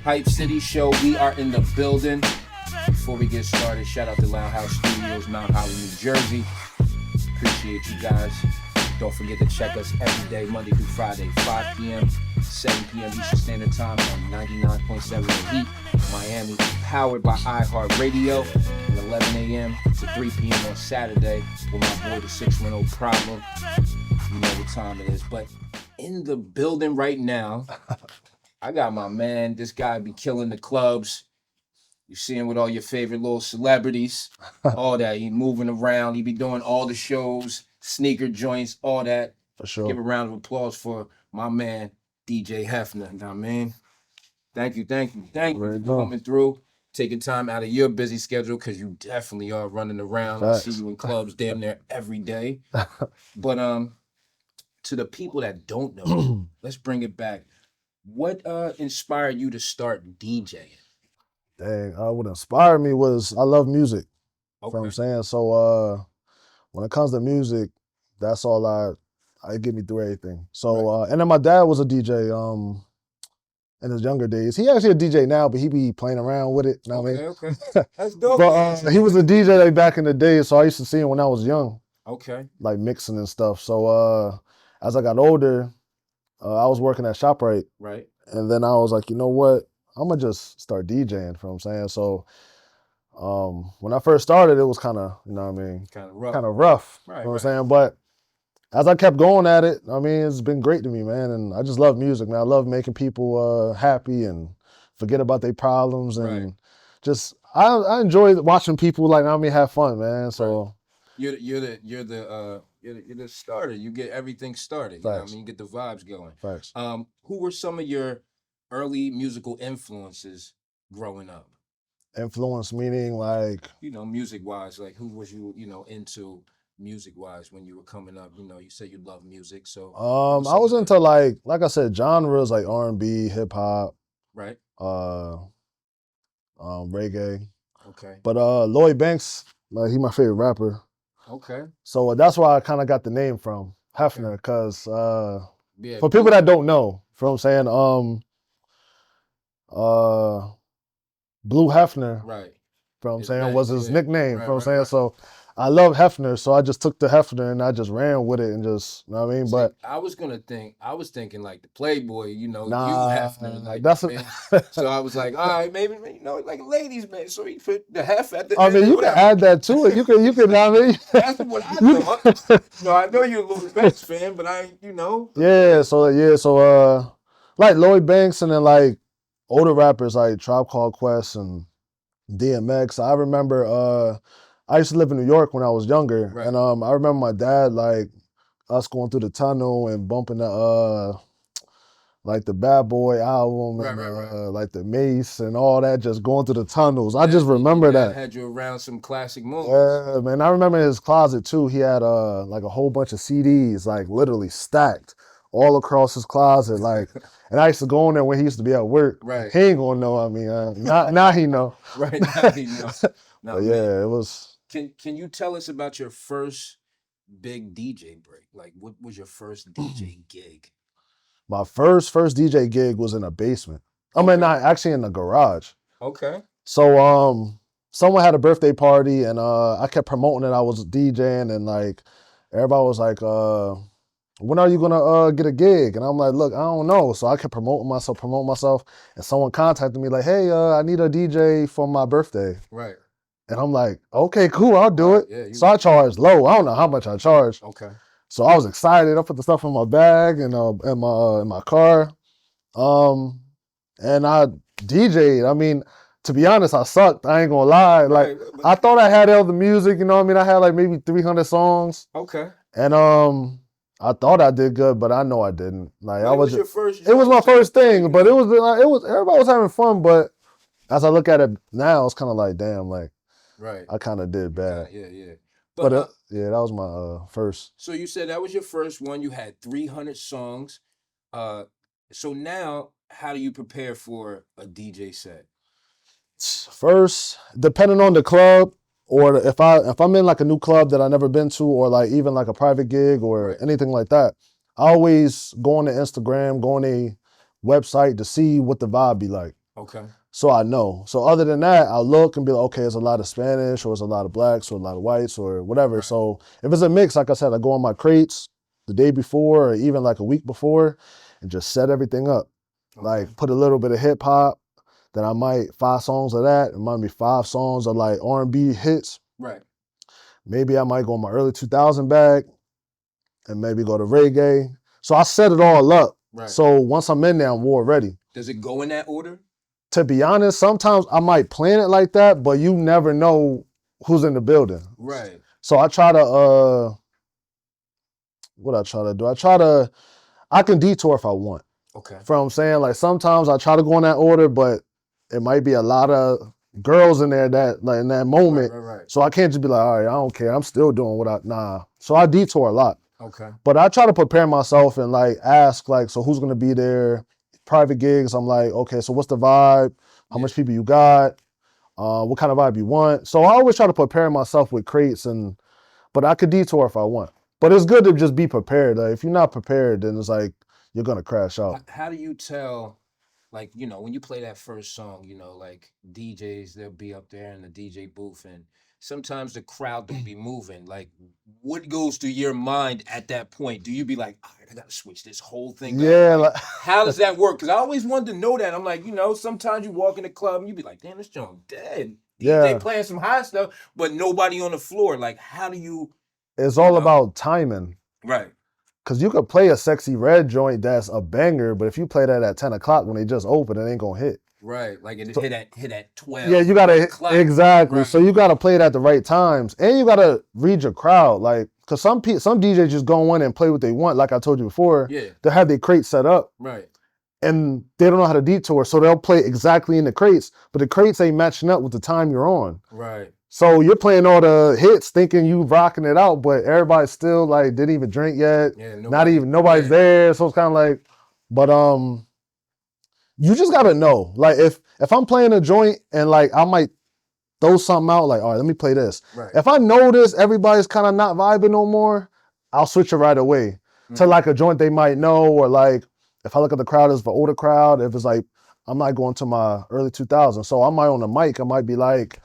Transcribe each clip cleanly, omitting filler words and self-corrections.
Hype City Show. We are in the building. Before we get started, shout out to Loud House Studios, Mount Holly, New Jersey. Appreciate you guys. Don't forget to check us every day, Monday through Friday, 5 p.m., 7 p.m. Eastern Standard Time on 99.7 The Heat, Miami, powered by iHeartRadio, and 11 a.m. to 3 p.m. on Saturday with my boy, the 610 Problem. You know what time it is. But in the building right now, I got my man. This guy be killing the clubs. You see him with all your favorite little celebrities, all that. He moving around. He be doing all the shows, sneaker joints, all that. For sure. Give a round of applause for my man, DJ Hefner. You know what I mean? Thank you for coming through, taking time out of your busy schedule, because you definitely are running around. Facts. I see you in clubs damn near every day. But to the people that don't know, let's bring it back. What inspired you to start DJing? Dang, what inspired me was I love music. Okay. You know what I'm saying? So when it comes to music, that's all I get me through everything. So Right. and then my dad was a DJ in his younger days. He actually a DJ now, but he be playing around with it. You know what I mean? Okay. That's dope. But he was a DJ like back in the day, so I used to see him when I was young. Okay. Like mixing and stuff. So as I got older, I was working at ShopRite. Right. And then I was like, you know what? I'm gonna just start DJing, you know what I'm saying? So when I first started, it was kind of, you know what I mean? Kind of rough. Right, you know what I'm saying? But as I kept going at it, I mean, it's been great to me, man. And I just love music, man. I love making people happy and forget about their problems. And just, I enjoy watching people, like, I mean, have fun, man. So you're the starter. You get everything started. You know what I mean? You get the vibes going. Facts. Who were some of your early musical influences growing up? Influence meaning like, you know, music wise, like who was you, into music wise when you were coming up? You know, you said you love music, so I was into like I said, genres like R&B, hip hop, right, reggae. Okay. But Lloyd Banks, like he my favorite rapper. Okay. So that's why I kind of got the name from Hefner, because for people that don't know, you know what I'm saying, Blue Hefner, right, you know what I'm saying, was his nickname, you know what I'm saying? Right. So I love Hefner, so I just took the Hefner and I just ran with it and just, you know what I mean? But I was thinking like the Playboy, you know, nah, you Hefner, like that's so I was like, all right, maybe, you know, like ladies, man. So he put the Hef at the I end. mean, you can add that to it. You can, you know what I mean? That's what I thought. No, I know you're a Lloyd Banks fan, but you know. Yeah, so like Lloyd Banks, and then like older rappers like Tribe Called Quest and DMX. I remember I used to live in New York when I was younger, Right. and I remember my dad, like us going through the tunnel and bumping the like the Bad Boy album and like the Mace and all that, just going through the tunnels. I just remember that. Had you around some classic moments. Yeah, man. I remember in his closet too, he had like a whole bunch of CDs, like literally stacked all across his closet. Like, and I used to go in there when he used to be at work. Right. He ain't gonna know. I mean, now he know. Right. Now he know. But yeah, it was. Can you tell us about your first big DJ break? Like, what was your first DJ gig? My first DJ gig was in a basement. I mean, not actually in the garage. Okay. So someone had a birthday party, and I kept promoting it. I was DJing, and like everybody was like, when are you gonna get a gig? And I'm like, look, I don't know. So I kept promoting myself, and someone contacted me like, hey, I need a DJ for my birthday. Right. And I'm like, okay, cool, I'll do it. Yeah, so I charged low. I don't know how much I charged. Okay. So I was excited. I put the stuff in my bag and in my car, and I DJ'd. I mean, to be honest, I sucked. I ain't gonna lie. Like, I thought I had all the music. You know what I mean? I had like maybe 300 songs. Okay. And I thought I did good, but I know I didn't. Like, it was your first. It was my first thing, but it was everybody was having fun. But as I look at it now, it's kind of like, damn, like, right, I kind of did bad. Yeah. But yeah, that was my first. So you said that was your first one. You had 300 songs. So now, how do you prepare for a DJ set? First, depending on the club, or if I'm in like a new club that I never been to, or like even like a private gig or anything like that, I always go on to Instagram, go on a website to see what the vibe be like. Okay. So I know. So other than that, I look and be like, okay, there's a lot of Spanish, or there's a lot of blacks, or a lot of whites, or whatever. Right. So if it's a mix, like I said, I go on my crates the day before, or even like a week before, and just set everything up. Okay. Like put a little bit of hip hop. Then I might 5 songs of that. It might be 5 songs of like R&B hits. Right. Maybe I might go on my early 2000 bag, and maybe go to reggae. So I set it all up. Right. So once I'm in there, I'm war ready. Does it go in that order? To be honest, sometimes I might plan it like that, but you never know who's in the building. Right. So I try to what I try to do? I can detour if I want. Okay. From saying, like, sometimes I try to go in that order, but it might be a lot of girls in there that like in that moment. Right. So I can't just be like, all right, I don't care. I'm still doing what nah. So I detour a lot. Okay. But I try to prepare myself and like ask, like, so who's gonna be there? Private gigs, I'm like, okay, so what's the vibe? How much people you got? What kind of vibe you want? So I always try to prepare myself with crates, but I could detour if I want. But it's good to just be prepared. Like, if you're not prepared, then it's like you're gonna crash out. How do you tell, like, when you play that first song, like DJs, they'll be up there in the DJ booth, and sometimes the crowd don't be moving. Like, what goes through your mind at that point? Do you be like, all right, I gotta switch this whole thing up? Yeah, Like, how does that work? Because I always wanted to know that. I'm like, sometimes you walk in the club and you be like, damn, this joint dead. DJ yeah. playing some high stuff, but nobody on the floor. Like, how do you? It's all about timing. Right. Because you could play a Sexy Red joint that's a banger, but if you play that at 10 o'clock when they just open, it ain't gonna hit. Right, like it hit at 12. Yeah, you gotta exactly. Right. So you gotta play it at the right times, and you gotta read your crowd. Like, cause some DJs just go in and play what they want. Like I told you before, Yeah, they have their crates set up, right, and they don't know how to detour, so they'll play exactly in the crates, but the crates ain't matching up with the time you're on. right. So you're playing all the hits, thinking you rocking it out, but everybody's still like didn't even drink yet. Yeah, nobody's there. So it's kind of like, but you just gotta know. Like if I'm playing a joint and like I might throw something out, like, all right, let me play this. Right. If I notice everybody's kind of not vibing no more, I'll switch it right away to like a joint they might know, or like if I look at the crowd as the older crowd, if it's like I'm not going to my early 2000s, so I might on the mic, I might be like,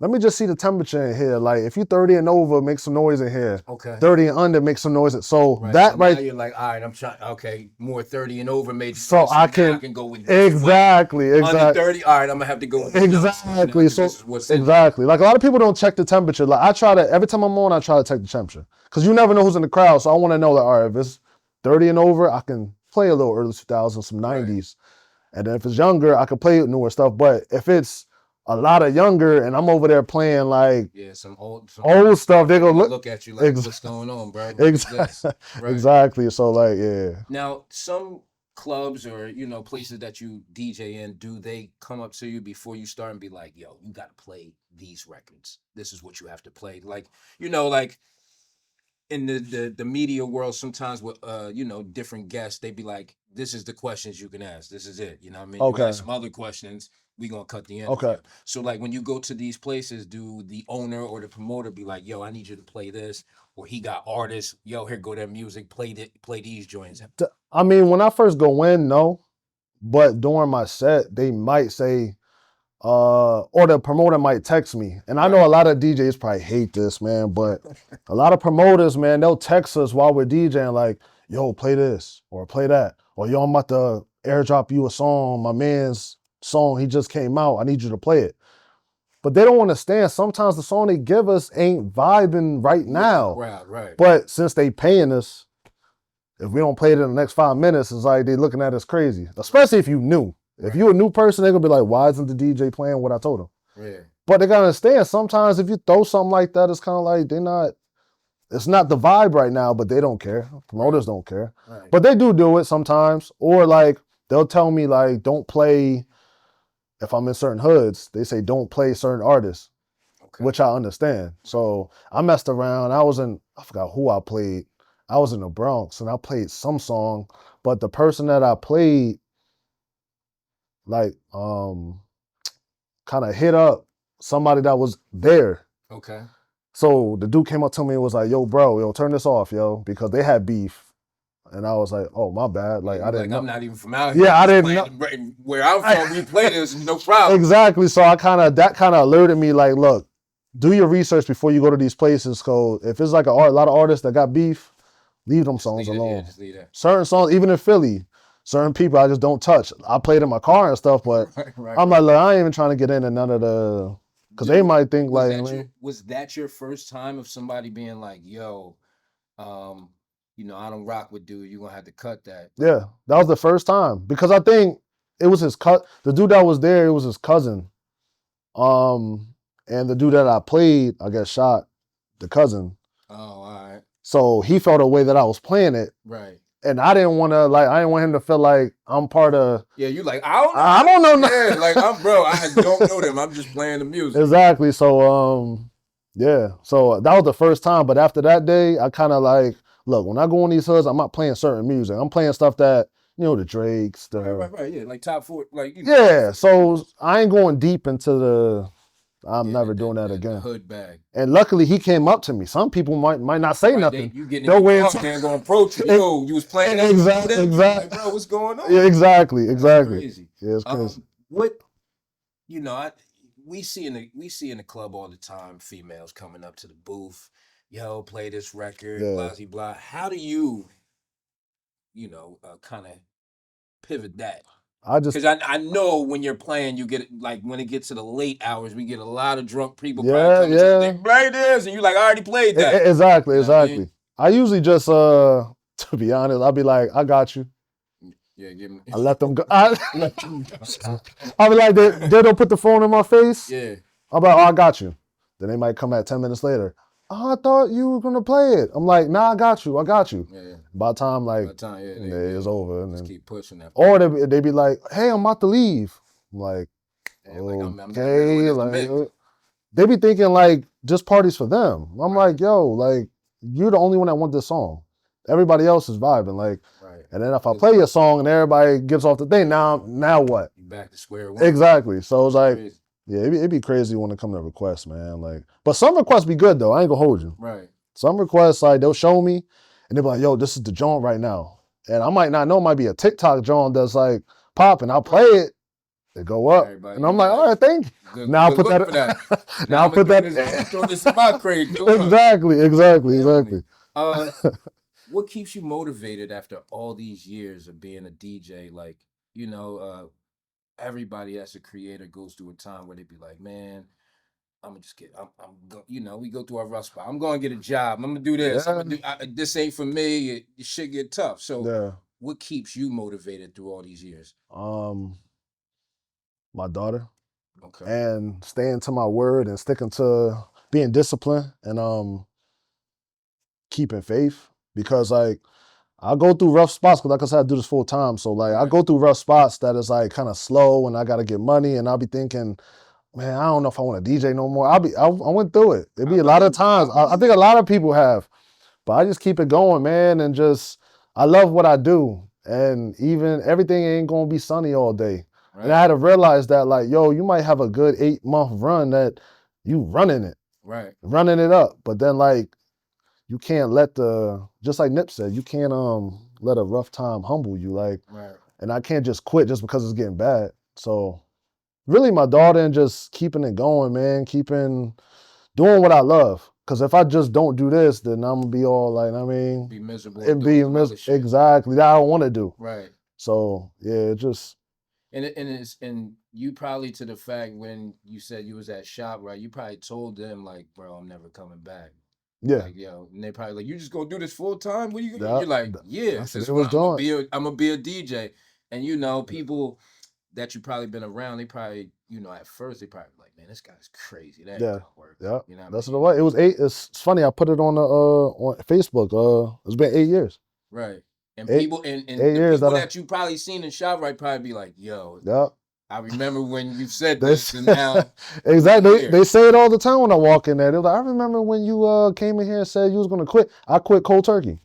let me just see the temperature in here. Like, if you 30 and over, make some noise in here. Okay. 30 and under, make some noise. So right. that so right. Now you're like, all right, I'm trying. Okay, more 30 and over, maybe. So I can go with exactly. Under 30. All right, I'm gonna have to go with exactly. So exactly. Like a lot of people don't check the temperature. Like I try to every time I'm on, I try to check the temperature because you never know who's in the crowd. So I want to know that all right, if it's 30 and over, I can play a little early 2000s, some 90s, right. And then if it's younger, I can play newer stuff. But if it's a lot of younger, and I'm over there playing like some old stuff. They go look at you like, what's going on, bro? Exactly. Right. Exactly. So like, yeah. Now, some clubs or places that you DJ in, do they come up to you before you start and be like, yo, you got to play these records? This is what you have to play. Like, like in the media world, sometimes with different guests, they be like, this is the questions you can ask. This is it. You know what I mean? Okay. You ask some other questions, we gonna cut the interview. Okay. So like when you go to these places, do the owner or the promoter be like, yo, I need you to play this? Or he got artists, yo, here go their music, play these joints? I mean, when I first go in, no. But during my set, they might say, or the promoter might text me. And I know a lot of DJs probably hate this, man, but a lot of promoters, man, they'll text us while we're DJing like, yo, play this or play that. Or yo, I'm about to airdrop you a song, my man's song, he just came out, I need you to play it. But they don't understand, sometimes the song they give us ain't vibing right now. Right. But since they paying us, if we don't play it in the next 5 minutes, it's like they looking at us crazy. Especially if you new. Right. If you a new person, they're gonna be like, why isn't the DJ playing what I told him? Yeah. But they gotta understand, sometimes if you throw something like that, it's kind of like it's not the vibe right now, but they don't care. Promoters don't care. Right. But they do it sometimes. Or like, they'll tell me like, don't play, if I'm in certain hoods, they say don't play certain artists, okay. Which I understand. So I messed around. I forgot who I played. I was in the Bronx and I played some song, but the person that I played, like, kind of hit up somebody that was there. Okay. So the dude came up to me and was like, yo, bro, turn this off, yo, because they had beef. And I was like, oh, my bad. Like, I didn't know. I'm not even from out here. Yeah, I didn't know. Where I'm from, we play this, no problem. Exactly. So that kind of alerted me, like, look, do your research before you go to these places. Cause if it's like a lot of artists that got beef, leave them songs alone. Just leave that. Certain songs, even in Philly, certain people I just don't touch. I played in my car and stuff, but I'm like, look, I ain't even trying to get into none of the, because they might think was that your first time of somebody being like, yo, you know, I don't rock with dude, you're gonna have to cut that. Yeah, that was the first time, because I think it was his the dude that was there, it was his cousin. And the dude that I played, I got shot, the cousin. Oh, all right. So he felt a way that I was playing it. Right. And I didn't want him to feel like I'm part of. Yeah, you like, I don't know. Yeah, like I don't know them. I'm just playing the music. Exactly. So yeah. So that was the first time. But after that day, I kind of like, look, when I go in these hoods, I'm not playing certain music. I'm playing stuff that, you know, the Drakes, right. Yeah, like top 4, like yeah. So I ain't going deep into the. I'm never doing that again. Hood bag. And luckily, he came up to me. Some people might not say nothing. You getting no way going to approach you. Yo, you was playing exactly. Like, bro, what's going on? Yeah, exactly. That's crazy. Yeah, it's crazy. What, you know, we see in the club all the time, females coming up to the booth, yo, play this record, blah blah blah. How do you know, kind of pivot that? Because I know when you're playing, you get like when it gets to the late hours, we get a lot of drunk people. They play this, and you like, I already played that. Exactly. I usually just to be honest, I'll be like, I got you. Yeah, give me. I let them go. I'll be like, they don't put the phone in my face. Yeah. I'll be like, oh, I got you. Then they might come at 10 minutes later. Oh, I thought you were gonna play it. I'm like, nah, I got you. Yeah. By the time, it's over. And just keep pushing that. Or they be like, hey, I'm about to leave. I'm like, okay, they be thinking like just parties for them. I'm like, yo, like you're the only one that want this song. Everybody else is vibing, like. Right. And then if I play a song and everybody gets off the thing, now what? You back to square one. Exactly. So it's like. Yeah, it'd be crazy when it come to requests, man. Like, but some requests be good though. I ain't gonna hold you. Right. Some requests, like they'll show me, and they'll be like, "Yo, this is the joint right now," and I might not know. It might be a TikTok joint that's like popping. I'll play it, it go up, and I'm like, "All right, thank you." Now I'll put that. Now I'll put that. Throw this in my crate. Exactly. What keeps you motivated after all these years of being a DJ? Like, you know. Everybody as a creator goes through a time where they be like, man, I'm gonna just you know, we go through our rough spot. I'm gonna get a job. I'm gonna do this. This ain't for me. It shit get tough. So, what keeps you motivated through all these years? My daughter. Okay. And staying to my word and sticking to being disciplined and keeping faith, because like. I go through rough spots because, like I said, I do this full time. So, like, I go through rough spots that is like kind of slow, and I got to get money, and I'll be thinking, man, I don't know if I want to DJ no more. I went through it. It'd be a lot of times. I think a lot of people have, but I just keep it going, man, and I love what I do, and even everything ain't gonna be sunny all day. Right. And I had to realize that, like, yo, you might have a good 8-month run that you running it, right, running it up, but then like. You can't let just like Nip said, you can't let a rough time humble you. Like, right. And I can't just quit just because it's getting bad. So really my daughter and just keeping it going, man, doing what I love. Because if I just don't do this, then I'm gonna be all like, be miserable. Exactly. That I don't want to do. Right. So yeah, it just. And you probably, to the fact when you said you was at shop, right? You probably told them like, bro, I'm never coming back. Yeah. Like, yo, and they probably like, you just gonna do this full time? What are you gonna do? You're like, yeah, I'm gonna be a DJ. And you know, people that you probably been around, they probably, you know, at first they probably like, man, this guy's crazy. That ain't gonna work. Yeah. You know that's what it was. It was 8. It's funny, I put it on Facebook. It's been 8 years. Right. And people and the people that you probably seen in shop, right, probably be like, yo, I remember when you said this, and now exactly. They say it all the time when I walk in there. They're like, I remember when you came in here and said you was gonna quit. I quit cold turkey.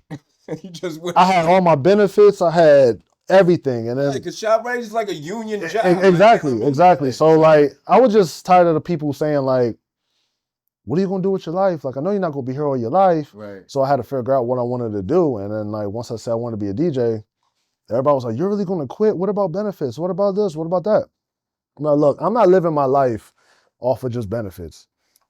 You just went. I had all my benefits. I had everything, and then because ShopRite is like a union job. Exactly. So like, I was just tired of the people saying like, what are you gonna do with your life? Like, I know you're not gonna be here all your life. Right. So I had to figure out what I wanted to do. And then like once I said I wanted to be a DJ, everybody was like, you're really gonna quit? What about benefits? What about this? What about that? I'm like, look, I'm not living my life off of just benefits.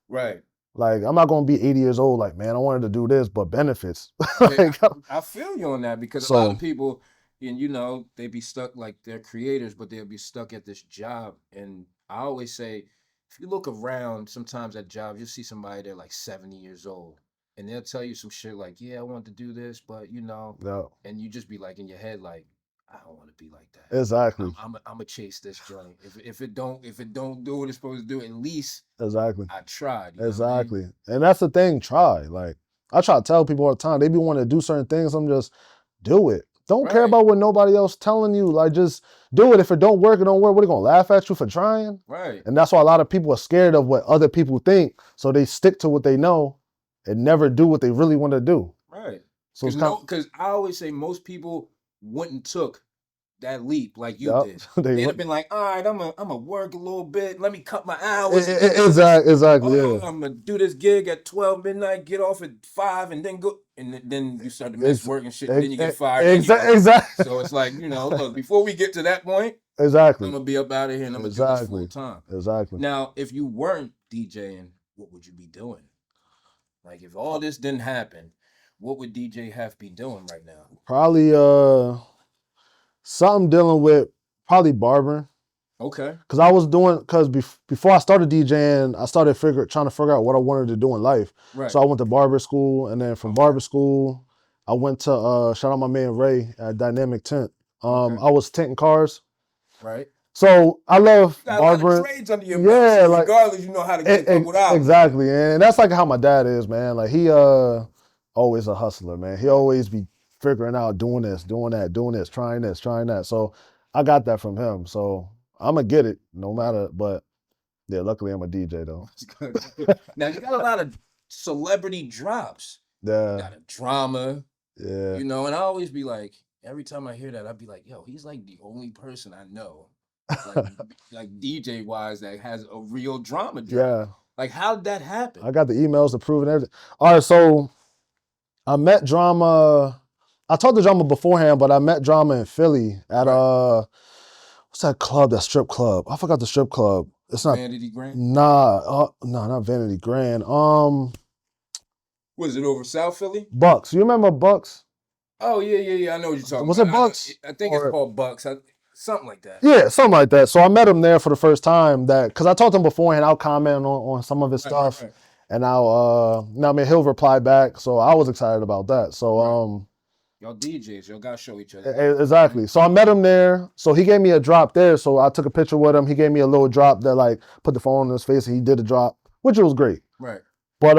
Right. Like, I'm not gonna be 80 years old, like, man, I wanted to do this, but benefits. Yeah, Like, I feel you on that because a lot so of people, and you know, they be stuck like they're creators, but they'll be stuck at this job. And I always say, if you look around, sometimes at jobs, you'll see somebody they're like 70 years old, and they'll tell you some shit like, "Yeah, I want to do this, but you know," yeah, and you just be like in your head like, "I don't want to be like that. exactly. I'm gonna chase this joint. If it don't do what it's supposed to do, at least Exactly. I tried." You know what I mean? Exactly. And that's the thing, try. Like, I try to tell people all the time, they be wanting to do certain things. I'm just do it. Don't care Right. about what nobody else telling you. Like, just do it. If it don't work, it don't work. What, they gonna laugh at you for trying? Right. And that's why a lot of people are scared of what other people think. So they stick to what they know and never do what they really want to do. Right. So it's Because I always say most people wouldn't took that leap like you did. They'd have been like, all right, I'm gonna work a little bit. Let me cut my hours. Exactly. Yeah. I'm gonna do this gig at 12 midnight, get off at 5, and then go. And then you start to miss work and shit. And then you get fired. Exactly. So it's like, you know, look, before we get to that point, exactly. I'm gonna be up out of here and I'm gonna do this full time. Exactly. Now, if you weren't DJing, what would you be doing? Like, if all this didn't happen, what would DJ Hef be doing right now? Probably something dealing with probably barbering. Okay. Cause I was doing before I started DJing, I started trying to figure out what I wanted to do in life. Right. So I went to barber school, and then from barber school, I went to shout out my man Ray at Dynamic Tint. I was tinting cars. Right. So I love you got barbering. A lot of trades under your belt, so regardless, you know how to keep up with hours. Exactly, and that's like how my dad is, man. Like he always a hustler, man. He always be figuring out doing this, doing that, doing this, trying that. So I got that from him. So I'm gonna get it no matter. But yeah, luckily I'm a DJ though. Now you got a lot of celebrity drops. Yeah. You got a drama. Yeah. You know, and I always be like, every time I hear that, I'd be like, yo, he's like the only person I know, like DJ wise, that has a real drama drop. Yeah. Like, how'd that happen? I got the emails to prove and everything. All right, so I met Drama. I talked to Drama beforehand, but I met Drama in Philly at what's that club? That strip club. I forgot the strip club. It's not Vanity Grand. Nah, no, not Vanity Grand. Was it over South Philly? Bucks. You remember Bucks? Oh yeah. I know what you're talking about. Was it Bucks? I think it's called Bucks. Something like that. Yeah, something like that. So I met him there for the first time. Because I talked to him beforehand, I'll comment on some of his stuff, and he'll reply back. So I was excited about that. So y'all DJs, y'all gotta show each other. Exactly. So I met him there. So he gave me a drop there. So I took a picture with him. He gave me a little drop that like put the phone in his face, and he did a drop, which was great. Right. But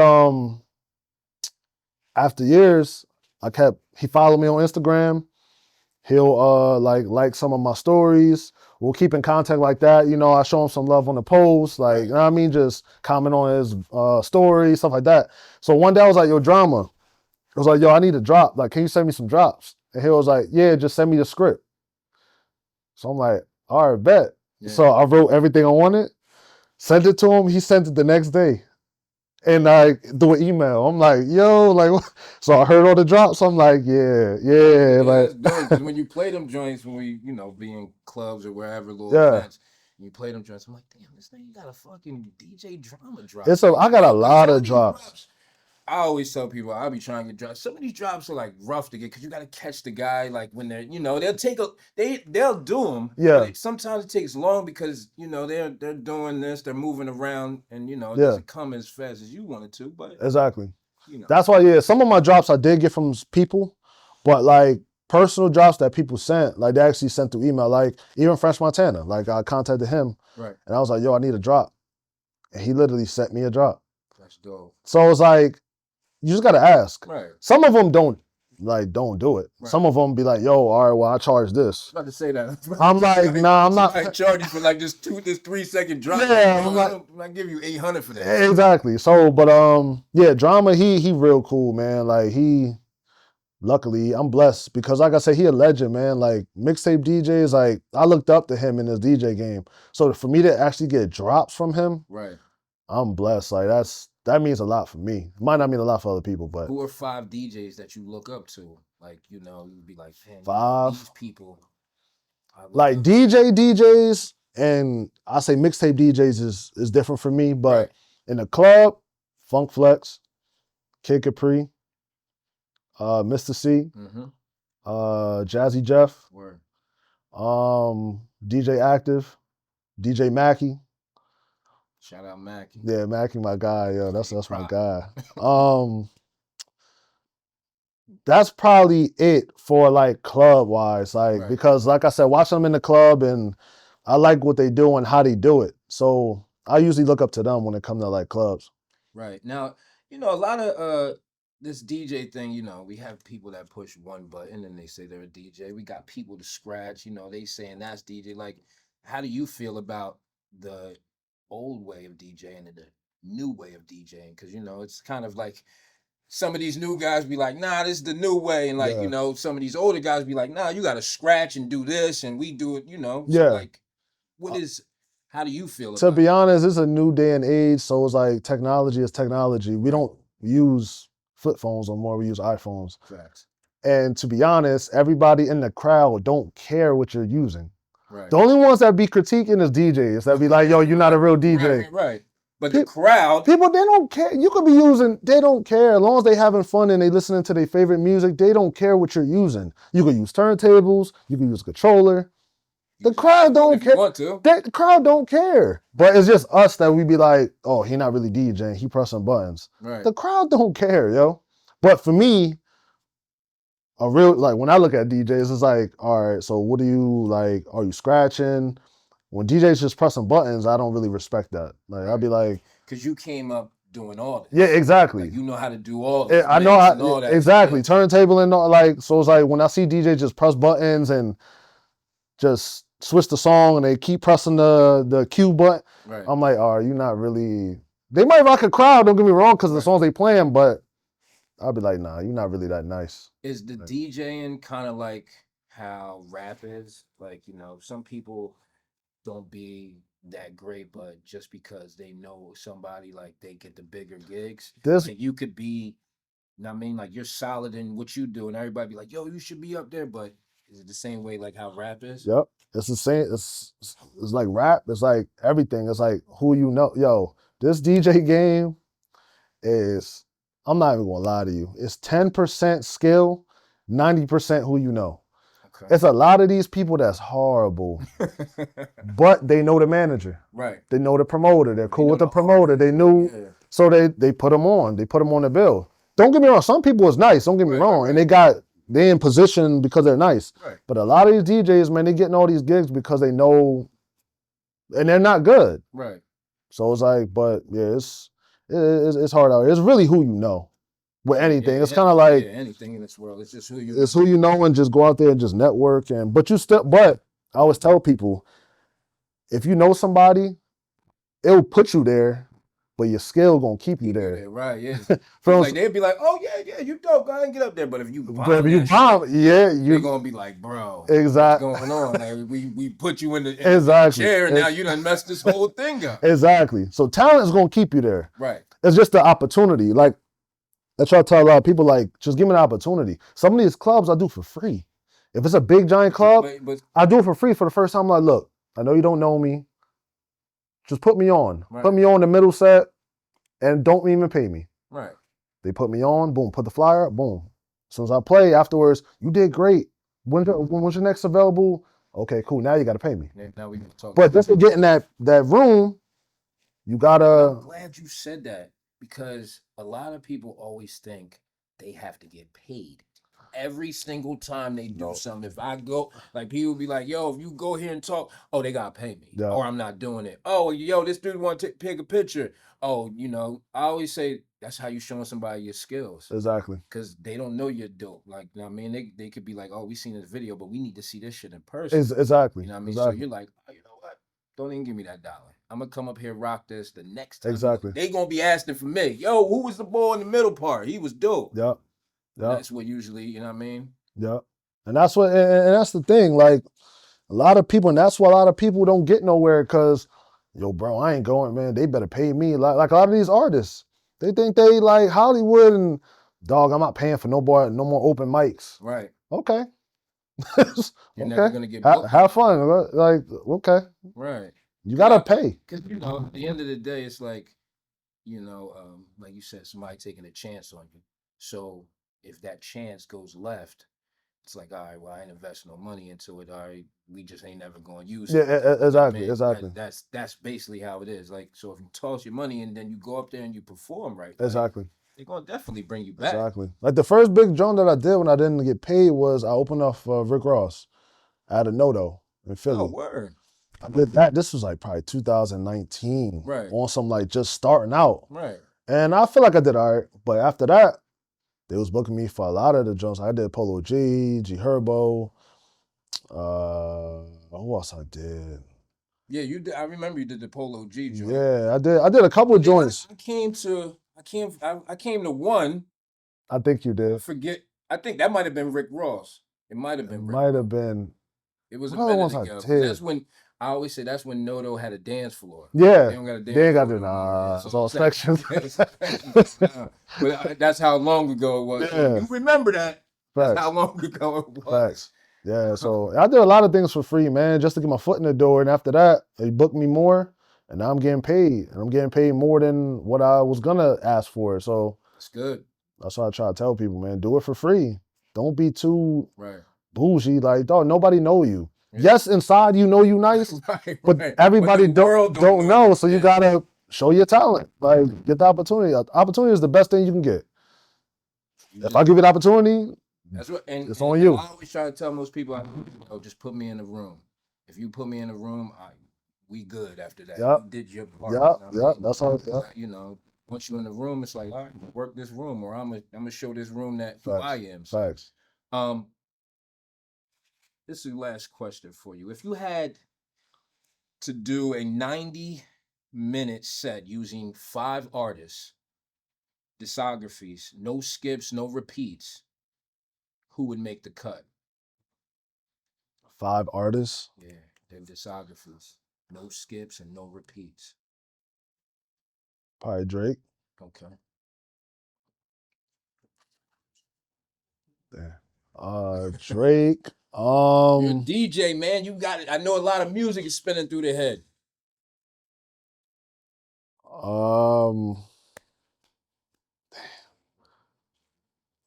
after years, he followed me on Instagram. He'll like some of my stories. We'll keep in contact like that. You know, I show him some love on the post, like, you know what I mean? Just comment on his story, stuff like that. So one day I was like, yo, Drama. I was like, yo, I need a drop. Like, can you send me some drops? And he was like, yeah, just send me the script. So I'm like, all right, bet. Yeah. So I wrote everything I wanted, sent it to him. He sent it the next day. And through an email, I'm like, yo, like, what? So I heard all the drops. I'm like, yeah. Like, because when you play them joints, when we, be in clubs or wherever, little events, and you play them joints, I'm like, damn, this thing got a fucking DJ Drama drop. I got a lot of drops. I always tell people I'll be trying to drop. Some of these drops are like rough to get because you got to catch the guy like when they're they'll do them. Yeah. Sometimes it takes long because they're doing this, they're moving around, and it doesn't come as fast as you want it to. But exactly, that's why some of my drops I did get from people, but like personal drops that people sent, like they actually sent through email. Like even French Montana, like I contacted him, right, and I was like, yo, I need a drop, and he literally sent me a drop. That's dope. So it's like, you just gotta ask. Right. Some of them don't do it. Right. Some of them be like, yo, all right, well, I charge this. I was about to say that. I'm like, nah, I'm not. I charge you for like this 3-second drop. Yeah, I give you $800 for that. Exactly. So, but Drama, he real cool, man. Like luckily, I'm blessed because like I said, he a legend, man. Like mixtape DJs, like I looked up to him in his DJ game. So for me to actually get drops from him, right, I'm blessed. Like that's that means a lot for me. It might not mean a lot for other people, but Who are 5 DJs that you look up to? Like, you know, you'd be like, man, you know, 5. these people I look Like up to. DJs, and I say mixtape DJs is different for me, but Right. in the club, Funk Flex, Kid Capri, Mr. C, Mm-hmm. Jazzy Jeff, Word. DJ Active, DJ Mackie. Shout out Mackie. Yeah, Mackie, my guy. Yeah, that's Big my prop. guy. That's probably it for like club wise, like Right. because like I said, watch them in the club and I like what they do and how they do it. So I usually look up to them when it comes to like clubs. Right. Now, you know, a lot of this DJ thing, you know, we have people that push one button and they say they're a DJ. We got people to scratch, you know, they saying that's DJ. Like, how do you feel about the old way of DJing and the new way of DJing? Because, you know, it's kind of like some of these new guys be like, nah, this is the new way. And like, you Yeah. know, some of these older guys be like, nah, you gotta scratch and do this and we do it, you know. So Yeah. like, how do you feel To about be it? honest, it's a new day and age. So it's like technology is technology. We don't use flip phones no more. We use iPhones. Facts. And to be honest, everybody in the crowd don't care what you're using. Right. The only ones that be critiquing is DJs that be like, yo, you're not a real DJ. Right. But the crowd, people, they don't care. You could be using, they don't care. As long as they having fun and they listening to their favorite music, they don't care what you're using. You could use turntables, you could use a controller. The crowd don't care. The crowd don't care. But it's just us that we be like, oh, he not really DJing, he pressing buttons. Right. The crowd don't care, yo. But for me, a real, like when I look at DJs, it's like, all right, so what do you like? Are you scratching? When DJs just pressing buttons, I don't really respect that. Like Right. I'd be like, because you came up doing all this. yeah, exactly. Like, you know how to do all this. I know how, all that. exactly. Turntable and all, like, so it's like when I see DJs just press buttons and just switch the song and they keep pressing the cue button, Right. I'm like, oh, you not really. They might rock a crowd, don't get me wrong, because the songs they playing, but I'll be like, nah, you're not really that nice. Is the DJing kind of like how rap is? Like, you know, some people don't be that great, but just because they know somebody, like they get the bigger gigs. Like, you could be, you know what I mean, like you're solid in what you do, and everybody be like, yo, you should be up there. But is it the same way like how rap is? Yep. It's the same. It's like rap. It's like everything. It's like who you know. Yo, this DJ game is, I'm not even gonna lie to you. It's 10% skill, 90% who you know. Okay. It's a lot of these people that's horrible, but they know the manager. Right. They know the promoter. They're cool with the promoter. They knew, so they put them on. They put them on the bill. Don't get me wrong. Some people is nice. Don't get me wrong. And they in position because they're nice. Right. But a lot of these DJs, man, they getting all these gigs because they know, and they're not good. Right. So it's like, but yeah, it's hard out here. It's really who you know. With anything, it's kind of like anything in this world. It's just who you. It's who you know, and just go out there and just network. But I always tell people, if you know somebody, it'll put you there, but your skill gonna keep you there. Right? Yeah. Like they'd be like, "Oh yeah, you dope, go ahead and get up there." But if you bomb, you're gonna be like, "Bro, exactly, what's going on? Like, we put you in the chair, and now you done messed this whole thing up." Exactly. So talent is gonna keep you there. Right. It's just the opportunity. Like I try to tell a lot of people, like, just give me an opportunity. Some of these clubs I do for free. If it's a big giant club, I do it for free for the first time. I'm like, look, I know you don't know me. Just put me on. Right. Put me on the middle set and don't even pay me. Right. They put me on, boom, put the flyer up, boom. As soon as I play, afterwards, you did great. When's your next available? Okay, cool. Now you got to pay me. Now we can talk. But just to get in that room, you got to. I'm glad you said that. Because a lot of people always think they have to get paid every single time they do something. If I go, like people be like, yo, if you go here and talk, oh, they got to pay me. Or I'm not doing it. Oh, yo, this dude want to take a picture. Oh, you know, I always say that's how you showing somebody your skills. Exactly. Because they don't know you're dope. Like, you know what I mean? They could be like, oh, we seen this video, but we need to see this shit in person. Exactly. You know what I mean? Exactly. So you're like, oh, you know what? Don't even give me that $1. I'm gonna come up here, rock this the next time. Exactly. They gonna be asking for me. Yo, who was the boy in the middle part? He was dope. Yep. That's what usually, you know what I mean? Yep. And that's what, and that's the thing. Like a lot of people, and that's why a lot of people don't get nowhere because, yo, bro, I ain't going, man. They better pay me. Like a lot of these artists, They think they like Hollywood and dog. I'm not paying for no more open mics. Right. Okay. You're never Okay. gonna get booked. Have fun. Like, okay. Right. You gotta pay. Because at the end of the day, it's like, like you said, somebody taking a chance on you. So if that chance goes left, it's like, all right, well, I ain't invest no money into it. All right, we just ain't never gonna use it. Yeah, exactly, Man, exactly. that's basically how it is. Like, so if you toss your money and then you go up there and you perform right, Exactly. they're gonna definitely bring you back. Exactly. Like the first big joint that I did when I didn't get paid was I opened up for Rick Ross at a Nodo in Philly. Oh, word. I did that. This was like probably 2019. Right. On some like just starting out. Right. And I feel like I did all right. But after that, they was booking me for a lot of the joints. I did Polo G, G Herbo. Who else I did? Yeah, you did. I remember you did the Polo G joint. Yeah, I did a couple of joints. I came to one. I think you did. I forget. I think that might have been Rick Ross. It might have been. Might have been. It was a What other minute ones I ago. did? That's when I always say that's when Noto had a dance floor. Yeah. They don't got a dance They ain't got floor to no more, nah. man. It's all sections. But that's how long ago it was. So Yeah. you remember that? That's Facts. how long ago it was. Facts. Yeah. So I did a lot of things for free, man, just to get my foot in the door. And after that, they booked me more, and now I'm getting paid, and I'm getting paid more than what I was gonna ask for. So It's good. that's what I try to tell people, man. Do it for free. Don't be too Right. bougie. Like, dog, nobody know you. Yeah. Yes, inside you know you nice, right, but right. everybody But the world don't know. So you Yeah. gotta show your talent. Like, get the opportunity. Opportunity is the best thing you can get. If I give you the opportunity, that's what, and it's on you. I always try to tell most people, just put me in a room. If you put me in a room, we good after that. Yep. You did your part. Yep. That's all. Yep. Once you're in the room, it's like, all right, work this room, or I'm gonna show this room that who Facts. I am. So, Facts. this is the last question for you. If you had to do a 90-minute set using 5 artists, discographies, no skips, no repeats, who would make the cut? 5 artists. Yeah, their discographies, no skips and no repeats. Probably Drake. Okay. Yeah. Drake. You're a DJ, man. You got it. I know a lot of music is spinning through their head.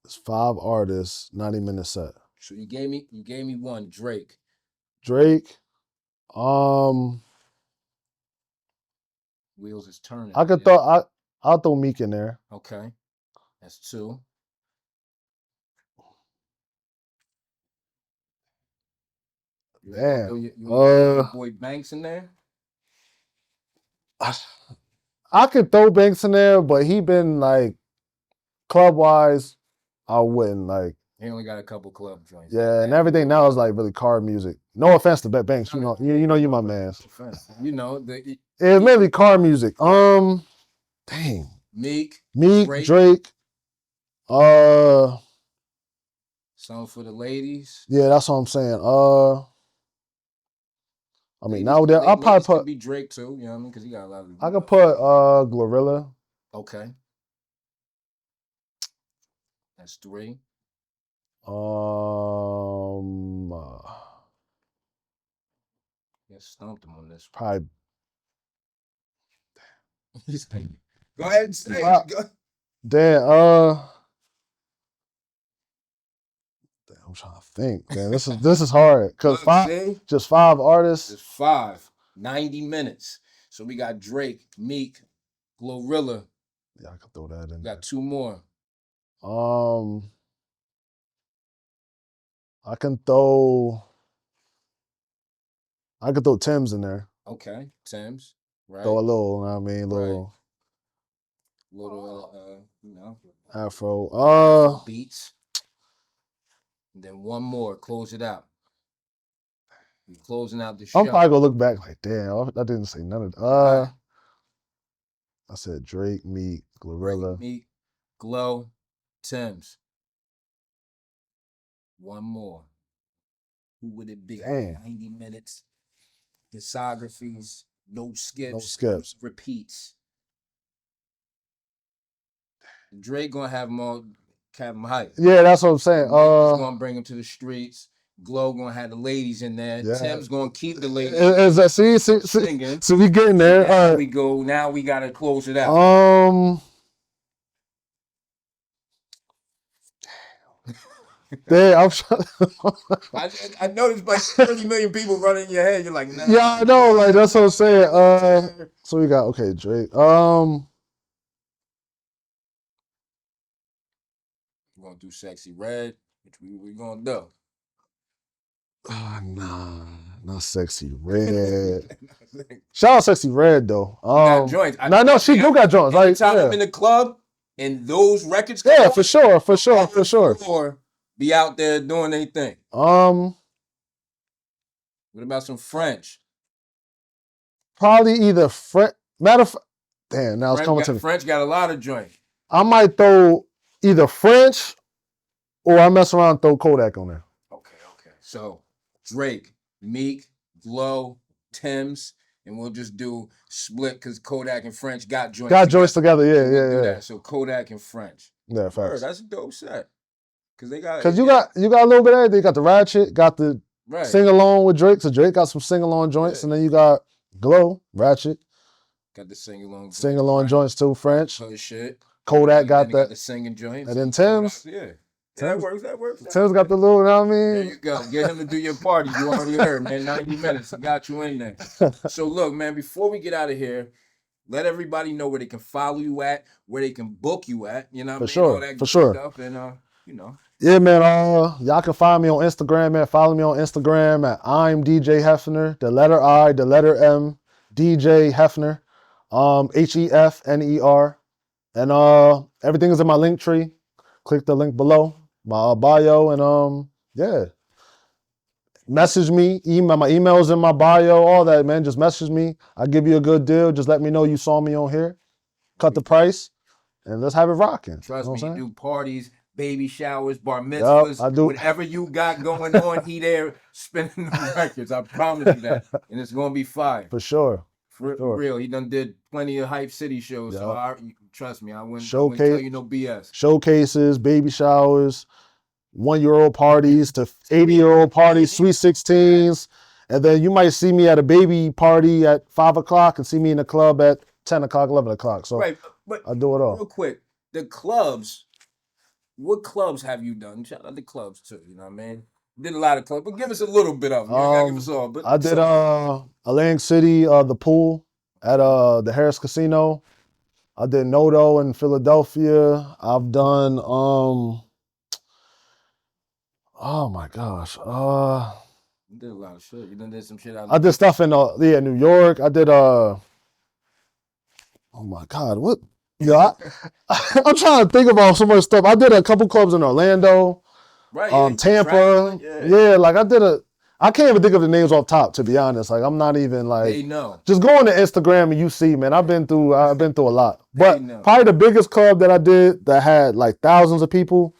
It's 5 artists, 90-minute set. So you gave me one, Drake. Drake. Wheels is turning. I could I'll throw Meek in there. Okay. That's 2. Damn. You your boy Banks in there? I could throw Banks in there, but he been like club wise, I wouldn't like. He only got a couple club joints. Yeah, and everything now is like really car music. No offense to Banks, you my man. It's mainly car music. Dang. Meek, Drake. Something for the ladies. Yeah, that's what I'm saying. I mean, ladies, nowadays I'll probably put. Could be Drake too. You know what I mean? Because he got a lot of. I could put Glorilla. Okay. That's 3. Yes, stumped him on this. Probably. Go ahead and say it. Go. Damn. I'm trying to think. Damn, this is hard because just 5 artists. Just 5. 90 minutes. So we got Drake, Meek, Glorilla. Yeah, I could throw that in. We got 2 more. I can throw Tim's in there. Okay, Tim's. Right. Throw a little, I mean, little Afro. Afro beats. And then one more. Close it out. We're closing out the show. I'm probably gonna look back like, damn, I didn't say none of that. I said Drake, Meek, Glorilla. Meek, Glow, Tim's. One more. Who would it be? Damn. 90 minutes. Discographies. No skips. No skips. Repeats. Drake gonna have him all Captain Hype. Yeah, that's what I'm saying. He's gonna bring him to the streets. Glow gonna have the ladies in there. Yeah. Tim's gonna keep the ladies. Is that singing. So we getting there. Now we go. Now we gotta close it out. There, I'm trying. I noticed like 30 million people running in your head. You're like, nah. Yeah, I know. Like that's what I'm saying. So we got Drake. We're gonna do Sexy Red, which we gonna do. Nah, not Sexy Red. Shout out Sexy Red though. Got joints. No, she do got joints. Like time I'm in the club and those records. Yeah, for sure. Or be out there doing anything. What about some French? Probably either French. Matter of fact, damn, now it's coming to me. French got a lot of joints. I might throw either French or I mess around and throw Kodak on there. Okay. So Drake, Meek, Glow, Tim's, and we'll just do split because Kodak and French got joints. Got joints together, yeah. So Kodak and French. Yeah, facts. That's a dope set. Because you got a little bit of everything. You got the Ratchet, got the sing along with Drake. So Drake got some sing along joints, and then you got Glow, Ratchet. Got the sing along joints too, French. Hood shit. Kodak got the singing joints. And then Tim's. Yeah. That works. Tim's got the little, you know what I mean? There you go. Get him to do your party. You already heard, man. 90 minutes. I got you in there. So look, man, before we get out of here, let everybody know where they can follow you at, where they can book you at. You know what I mean? Sure. All that For sure. Stuff and, you know. Yeah, man. Y'all can find me on Instagram, man. Follow me on Instagram at I'm DJ Hefner. The letter I, the letter M, DJ Hefner. Hefner. And everything is in my link tree. Click the link below, my bio, and yeah. Message me, my email's in my bio, all that, man. Just message me. I'll give you a good deal. Just let me know you saw me on here. Cut the price, and let's have it rocking. Trust me, you do parties, baby showers, bar mitzvahs, I do. Whatever you got going on, he there spinning the records. I promise you that. And it's going to be fire. For sure. For real. He done did plenty of Hype City shows, so trust me, I wouldn't tell you no BS. Showcases, baby showers, 1-year-old parties to 80-year-old parties, sweet 16s. And then you might see me at a baby party at 5 o'clock and see me in the club at 10 o'clock, 11 o'clock. So but I do it all. Real quick, the clubs, what clubs have you done? Shout out the clubs too, you know what I mean? Did a lot of clubs, but give us a little bit of them. You gotta give us all. But I did Atlantic City, the pool at the Harris Casino. I did Nodo in Philadelphia. I've done oh my gosh. You did a lot of shit. You done did some shit out. I did stuff in New York. I did oh my God, what? Yeah, I'm trying to think about so much stuff. I did a couple clubs in Orlando. Right. Tampa. Yeah, like I can't even think of the names off top, to be honest. Like I'm not even like they know. Just go on to Instagram and you see, man. I've been through a lot. But probably the biggest club that I did that had like thousands of people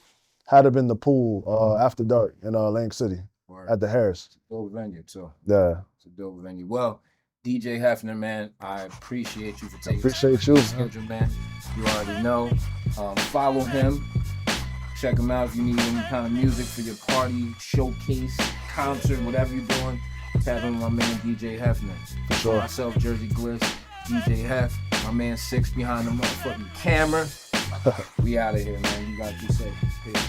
had to been the pool after dark in Atlantic City at the Harris. It's a dope venue too. Yeah. It's a dope venue. Well, DJ Hefner, man, I appreciate you for taking Appreciate you, schedule, man. You already know. Follow him. Check him out if you need any kind of music for your party, showcase, concert, whatever you're doing. Tap in with my man DJ Hefner. For sure. Myself, Jersey Gliss, DJ Hef, my man Six behind the motherfucking camera. We out of here, man. You gotta be safe. Peace.